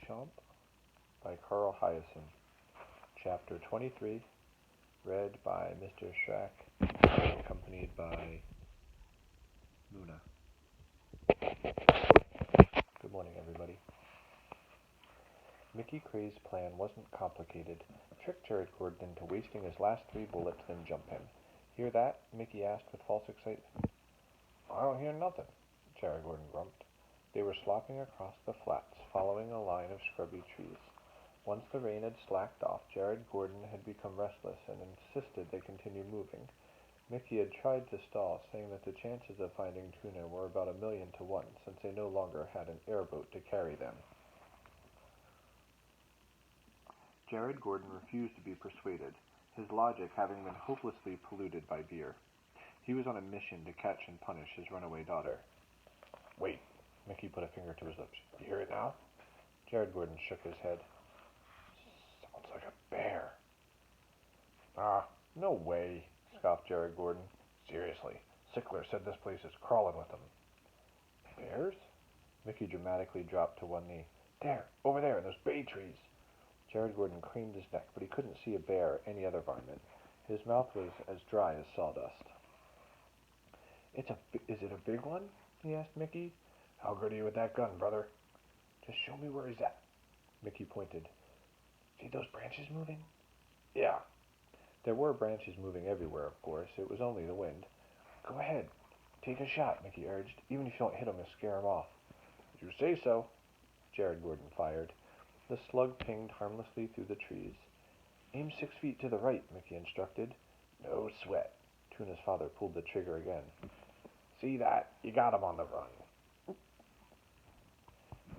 CHOMP by Hiaasen. Chapter 23, read by Mr. Schrack, accompanied by Luna. Good morning, everybody. Mickey Cray's plan wasn't complicated. Trick Jared Gordon into wasting his last 3 bullets, then jump him. Hear that? Mickey asked with false excitement. I don't hear nothing, Jared Gordon grumped. They were slopping across the flats, following a line of scrubby trees. Once the rain had slacked off, Jared Gordon had become restless and insisted they continue moving. Mickey had tried to stall, saying that the chances of finding tuna were about 1,000,000 to 1, since they no longer had an airboat to carry them. Jared Gordon refused to be persuaded, his logic having been hopelessly polluted by beer. He was on a mission to catch and punish his runaway daughter. Wait, Mickey put a finger to his lips. You hear it now? Jared Gordon shook his head. Sounds like a bear. Ah, no way, scoffed Jared Gordon. Seriously, Sickler said this place is crawling with them. Bears? Mickey dramatically dropped to one knee. There, over there, in those bay trees. Jared Gordon craned his neck, but he couldn't see a bear or any other varmint. His mouth was as dry as sawdust. Is it a big one? He asked Mickey. How good are you with that gun, brother? Just show me where he's at. Mickey pointed. See those branches moving? Yeah. There were branches moving everywhere, of course. It was only the wind. Go ahead. Take a shot, Mickey urged. Even if you don't hit him, you'll scare him off. You say so. Jared Gordon fired. The slug pinged harmlessly through the trees. Aim 6 feet to the right, Mickey instructed. No sweat. Tuna's father pulled the trigger again. See that? You got him on the run.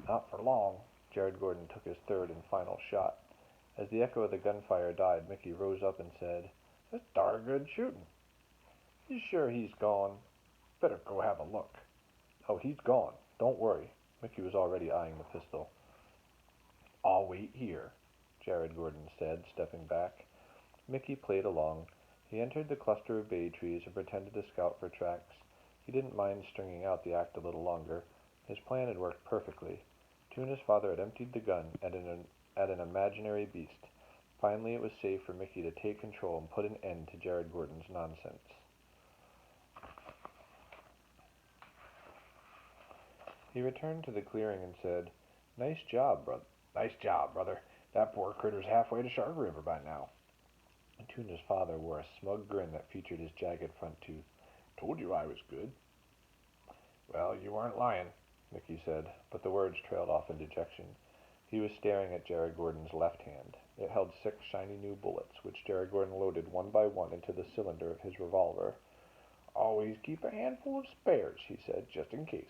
Not for long. Jared Gordon took his third and final shot. As the echo of the gunfire died, Mickey rose up and said, That's darn good shooting. You sure he's gone? Better go have a look. Oh, he's gone. Don't worry. Mickey was already eyeing the pistol. I'll wait here, Jared Gordon said, stepping back. Mickey played along. He entered the cluster of bay trees and pretended to scout for tracks. He didn't mind stringing out the act a little longer. His plan had worked perfectly. Tuna's father had emptied the gun at an imaginary beast. Finally, it was safe for Mickey to take control and put an end to Jared Gordon's nonsense. He returned to the clearing and said, Nice job, brother. That poor critter's halfway to Shark River by now. Tuna's father wore a smug grin that featured his jagged front tooth. Told you I was good. Well, you weren't lying, Mickey said, but the words trailed off in dejection. He was staring at Jared Gordon's left hand. It held 6 shiny new bullets, which Jared Gordon loaded one by one into the cylinder of his revolver. Always keep a handful of spares, he said, just in case.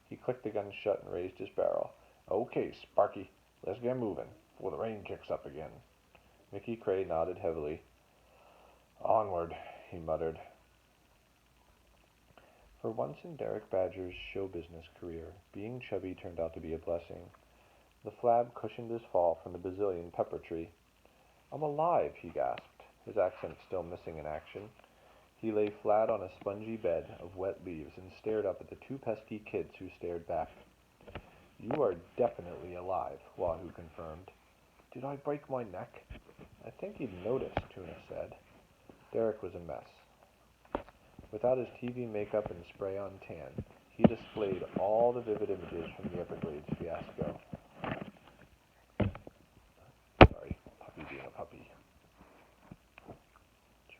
He clicked the gun shut and raised his barrel. Okay, Sparky, let's get moving, before the rain kicks up again. Mickey Cray nodded heavily. Onward, he muttered. For once in Derek Badger's show business career, being chubby turned out to be a blessing. The flab cushioned his fall from the bazillion pepper tree. I'm alive, he gasped, his accent still missing in action. He lay flat on a spongy bed of wet leaves and stared up at the 2 pesky kids who stared back. You are definitely alive, Wahoo confirmed. Did I break my neck? I think you'd notice, Tuna said. Derek was a mess. Without his TV makeup and spray-on tan, he displayed all the vivid images from the Everglades fiasco. Sorry, puppy being a puppy.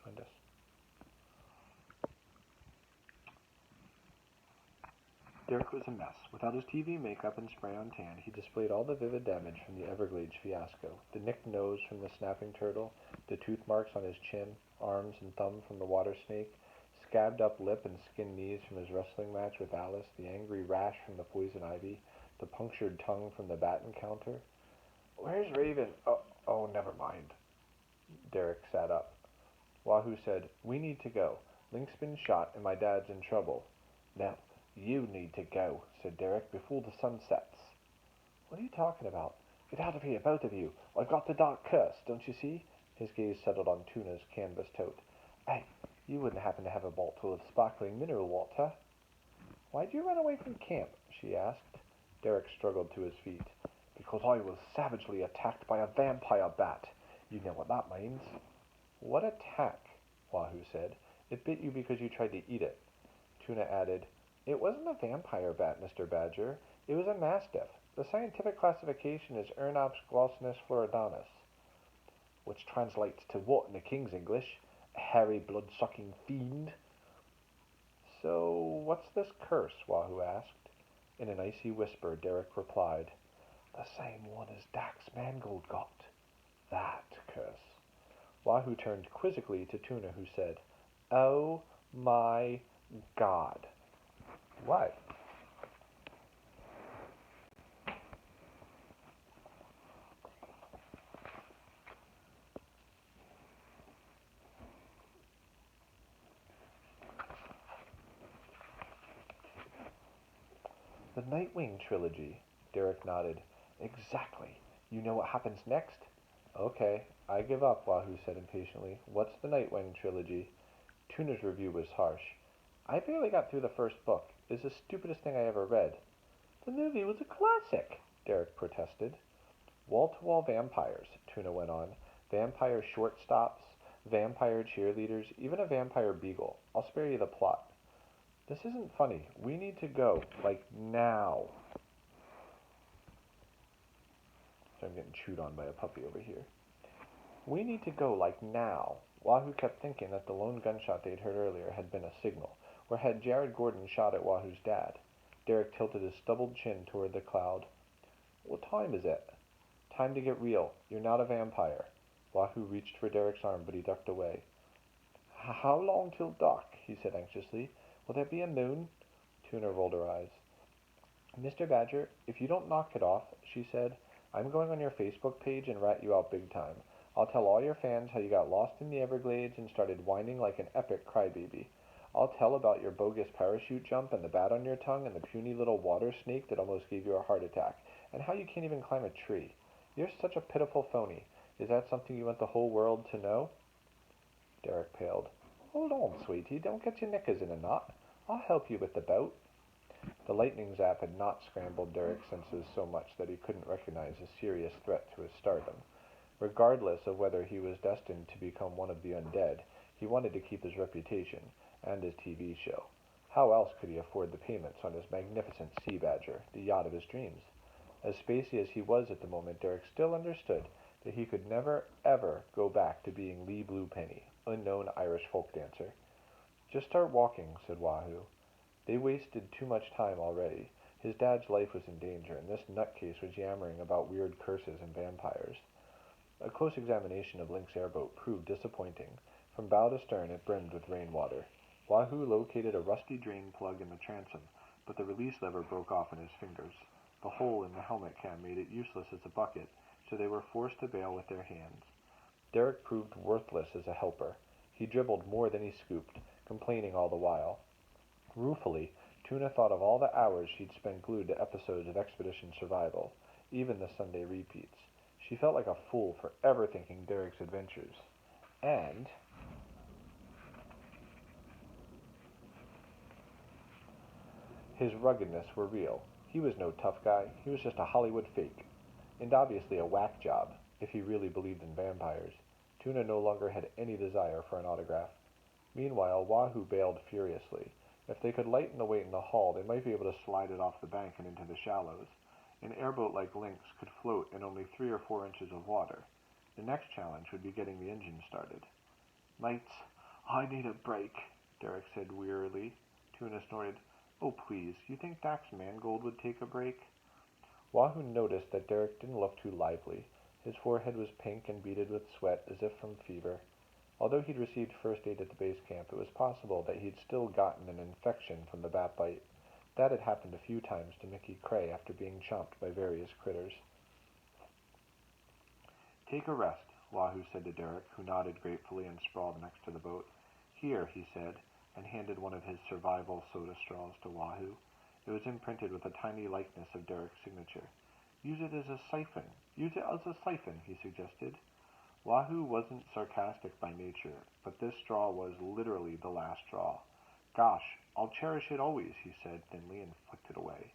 Tremendous. Derek was a mess. Without his TV makeup and spray-on tan, he displayed all the vivid damage from the Everglades fiasco. The nicked nose from the snapping turtle, the tooth marks on his chin, arms and thumb from the water snake, scabbed up lip and skinned knees from his wrestling match with Alice, the angry rash from the poison ivy, the punctured tongue from the bat encounter. Where's Raven? Oh, never mind. Derek sat up. Wahoo said, We need to go. Link's been shot and my dad's in trouble. No, you need to go, said Derek, before the sun sets. What are you talking about? Get out of here, both of you. I've got the dark curse, don't you see? His gaze settled on Tuna's canvas tote. Hey, you wouldn't happen to have a bottle of sparkling mineral water? Why'd you run away from camp? She asked. Derek struggled to his feet. because I was savagely attacked by a vampire bat. You know what that means. What attack? Wahoo said. It bit you because you tried to eat it. Tuna added, It wasn't a vampire bat, Mr. Badger. It was a mastiff. The scientific classification is Ernops glossinus floridanus, which translates to what in the King's English? A hairy, blood-sucking fiend. So, what's this curse? Wahoo asked. In an icy whisper, Derek replied, The same one as Dax Mangold got. That curse. Wahoo turned quizzically to Tuna, who said, Oh my God. What? The Nightwing trilogy. Derek nodded. Exactly. You know what happens next? Okay, I give up, Wahoo said impatiently. What's the Nightwing trilogy? Tuna's review was harsh. I barely got through the first book. It's the stupidest thing I ever read. The movie was a classic, Derek protested. Wall-to-wall vampires, Tuna went on. Vampire shortstops, vampire cheerleaders, even a vampire beagle. I'll spare you the plot. This isn't funny. We need to go, like now. So I'm getting chewed on by a puppy over here. We need to go, like now. Wahoo kept thinking that the lone gunshot they'd heard earlier had been a signal, or had Jared Gordon shot at Wahoo's dad. Derek tilted his stubbled chin toward the cloud. What time is it? Time to get real. You're not a vampire. Wahoo reached for Derek's arm, but he ducked away. How long till dark? He said anxiously. Will there be a moon? Tuna rolled her eyes. Mr. Badger, if you don't knock it off, she said, I'm going on your Facebook page and rat you out big time. I'll tell all your fans how you got lost in the Everglades and started whining like an epic crybaby. I'll tell about your bogus parachute jump and the bat on your tongue and the puny little water snake that almost gave you a heart attack, and how you can't even climb a tree. You're such a pitiful phony. Is that something you want the whole world to know? Derek paled. Hold on, sweetie. Don't get your knickers in a knot. I'll help you with the boat. The lightning zap had not scrambled Derek's senses so much that he couldn't recognize a serious threat to his stardom. Regardless of whether he was destined to become one of the undead, he wanted to keep his reputation and his TV show. How else could he afford the payments on his magnificent Sea Badger, the yacht of his dreams? As spacey as he was at the moment, Derek still understood that he could never, ever go back to being Lee Bluepenny, unknown Irish folk dancer. Just start walking, said Wahoo. They wasted too much time already. His dad's life was in danger, and this nutcase was yammering about weird curses and vampires. A close examination of Link's airboat proved disappointing. From bow to stern it brimmed with rainwater. Wahoo located a rusty drain plug in the transom, but the release lever broke off in his fingers. The hole in the helmet cam made it useless as a bucket, so they were forced to bail with their hands. Derek proved worthless as a helper. He dribbled more than he scooped, complaining all the while. Ruefully, Tuna thought of all the hours she'd spent glued to episodes of Expedition Survival, even the Sunday repeats. She felt like a fool for ever thinking Derek's adventures. And his ruggedness were real. He was no tough guy. He was just a Hollywood fake. And obviously a whack job, if he really believed in vampires. Tuna no longer had any desire for an autograph. Meanwhile, Wahoo bailed furiously. If they could lighten the weight in the hull, they might be able to slide it off the bank and into the shallows. An airboat like Link's could float in only 3 or 4 inches of water. The next challenge would be getting the engine started. Mates, I need a break, Derek said wearily. Tuna snorted. Oh, please, you think Dax Mangold would take a break? Wahoo noticed that Derek didn't look too lively. His forehead was pink and beaded with sweat, as if from fever. Although he'd received first aid at the base camp, it was possible that he'd still gotten an infection from the bat bite. That had happened a few times to Mickey Cray after being chomped by various critters. Take a rest, Wahoo said to Derek, who nodded gratefully and sprawled next to the boat. Here, he said, and handed one of his survival soda straws to Wahoo. It was imprinted with a tiny likeness of Derek's signature. Use it as a siphon. Use it as a siphon, he suggested. Wahoo wasn't sarcastic by nature, but this straw was literally the last straw. Gosh, I'll cherish it always, he said thinly and flicked it away.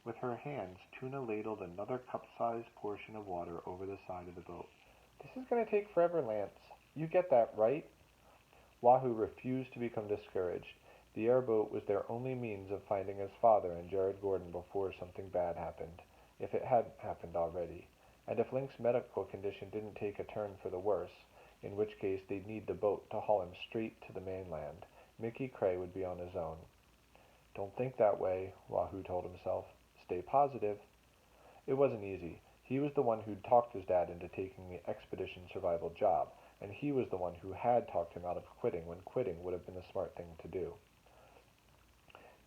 With her hands, Tuna ladled another cup-sized portion of water over the side of the boat. "This is going to take forever, Lance. You get that, right?" Wahoo refused to become discouraged. The airboat was their only means of finding his father and Jared Gordon before something bad happened, if it hadn't happened already, and if Link's medical condition didn't take a turn for the worse, in which case they'd need the boat to haul him straight to the mainland. Mickey Cray would be on his own. "Don't think that way," Wahoo told himself. "Stay positive." It wasn't easy. He was the one who'd talked his dad into taking the expedition survival job, and he was the one who had talked him out of quitting when quitting would have been the smart thing to do.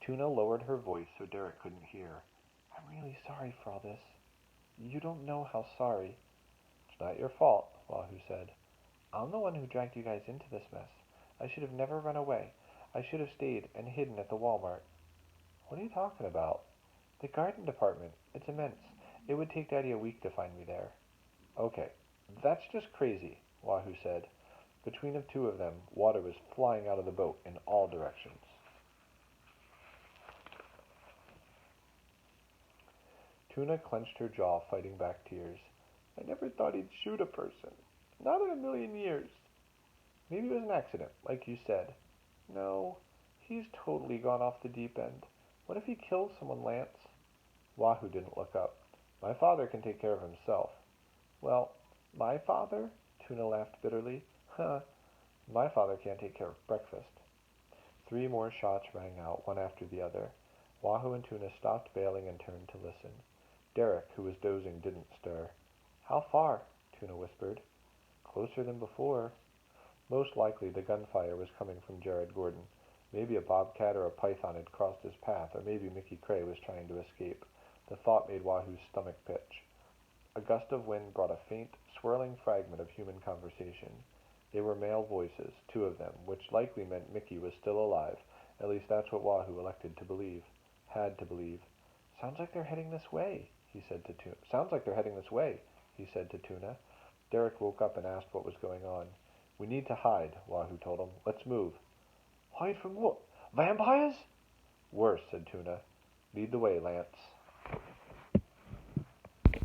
Tuna lowered her voice so Derek couldn't hear. "I'm really sorry for all this. You don't know how sorry." "It's not your fault," Wahoo said. "I'm the one who dragged you guys into this mess. I should have never run away. I should have stayed and hidden at the Walmart." "What are you talking about?" "The garden department. It's immense. It would take Daddy a week to find me there." "Okay, that's just crazy," Wahoo said. Between the two of them, water was flying out of the boat in all directions. Tuna clenched her jaw, fighting back tears. "I never thought he'd shoot a person. Not in a million years." "Maybe it was an accident, like you said." "No, he's totally gone off the deep end. What if he kills someone, Lance?" Wahoo didn't look up. "My father can take care of himself." "Well, my father?" Tuna laughed bitterly. "Huh, my father can't take care of breakfast." 3 more shots rang out, one after the other. Wahoo and Tuna stopped bailing and turned to listen. Derek, who was dozing, didn't stir. "How far?" Tuna whispered. "Closer than before." Most likely the gunfire was coming from Jared Gordon. Maybe a bobcat or a python had crossed his path, or maybe Mickey Cray was trying to escape. The thought made Wahoo's stomach pitch. A gust of wind brought a faint, swirling fragment of human conversation. They were male voices, 2 of them, which likely meant Mickey was still alive. At least that's what Wahoo elected to believe. Had to believe. "Sounds like they're heading this way," he said to Tuna. "Sounds like they're heading this way," he said to Tuna. Derek woke up and asked what was going on. "We need to hide," Wahoo told him. "Let's move." "Hide from what? Vampires?" "Worse," said Tuna. "Lead the way, Lance."